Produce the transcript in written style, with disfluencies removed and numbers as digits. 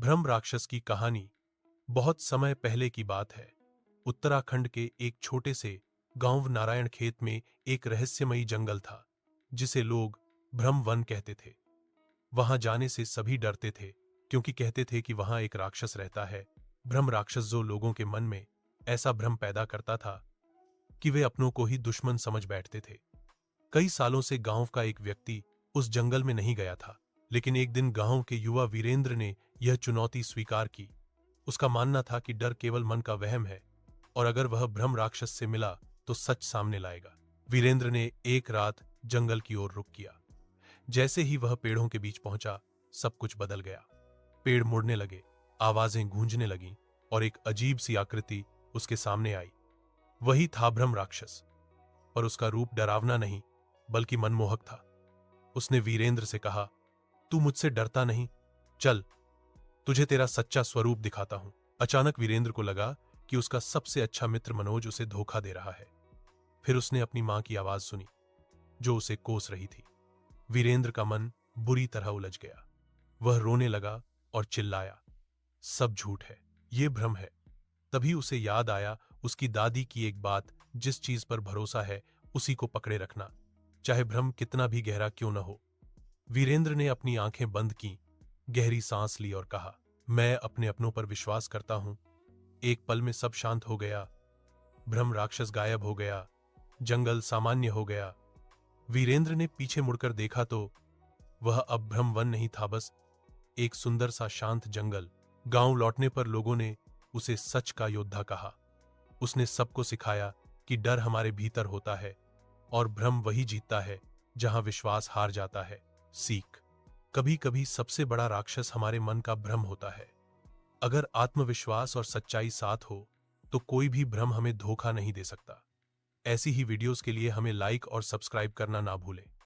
भ्रम राक्षस की कहानी बहुत समय पहले की बात है। उत्तराखंड के एक छोटे से गांव नारायण खेत में एक रहस्यमयी जंगल था, जिसे लोग भ्रम वन कहते थे। वहां जाने से सभी डरते थे, क्योंकि कहते थे कि वहां एक राक्षस रहता है। भ्रम राक्षस जो लोगों के मन में ऐसा भ्रम पैदा करता था कि वे अपनों को ही दुश्मन समझ बैठते थे। कई सालों से गांव का एक व्यक्ति उस जंगल में नहीं गया था, लेकिन एक दिन गांव के युवा वीरेंद्र ने यह चुनौती स्वीकार की। उसका मानना था कि डर केवल मन का वहम है, और अगर वह भ्रम राक्षस से मिला तो सच सामने लाएगा। वीरेंद्र ने एक रात जंगल की ओर रुख किया। जैसे ही वह पेड़ों के बीच पहुंचा, सब कुछ बदल गया। पेड़ मुड़ने लगे, आवाजें गूंजने लगीं, और एक अजीब सी आकृति उसके सामने आई। वही था भ्रम राक्षस, पर उसका रूप डरावना नहीं बल्कि मनमोहक था। उसने वीरेंद्र से कहा, तू मुझसे डरता नहीं? चल, तुझे तेरा सच्चा स्वरूप दिखाता हूं। अचानक वीरेंद्र को लगा कि उसका सबसे अच्छा मित्र मनोज उसे धोखा दे रहा है। फिर उसने अपनी मां की आवाज सुनी, जो उसे कोस रही थी। वीरेंद्र का मन बुरी तरह उलझ गया। वह रोने लगा और चिल्लाया, सब झूठ है, ये भ्रम है। तभी उसे याद आया उसकी दादी की एक बात, जिस चीज पर भरोसा है उसी को पकड़े रखना, चाहे भ्रम कितना भी गहरा क्यों न हो। वीरेंद्र ने अपनी आंखें बंद की, गहरी सांस ली और कहा, मैं अपने अपनों पर विश्वास करता हूं। एक पल में सब शांत हो गया। भ्रम राक्षस गायब हो गया। जंगल सामान्य हो गया। वीरेंद्र ने पीछे मुड़कर देखा तो वह अब भ्रम वन नहीं था, बस एक सुंदर सा शांत जंगल। गांव लौटने पर लोगों ने उसे सच का योद्धा कहा। उसने सबको सिखाया कि डर हमारे भीतर होता है और भ्रम वही जीतता है जहां विश्वास हार जाता है। सीख, कभी कभी सबसे बड़ा राक्षस हमारे मन का भ्रम होता है। अगर आत्मविश्वास और सच्चाई साथ हो तो कोई भी भ्रम हमें धोखा नहीं दे सकता। ऐसी ही वीडियोस के लिए हमें लाइक और सब्सक्राइब करना ना भूलें।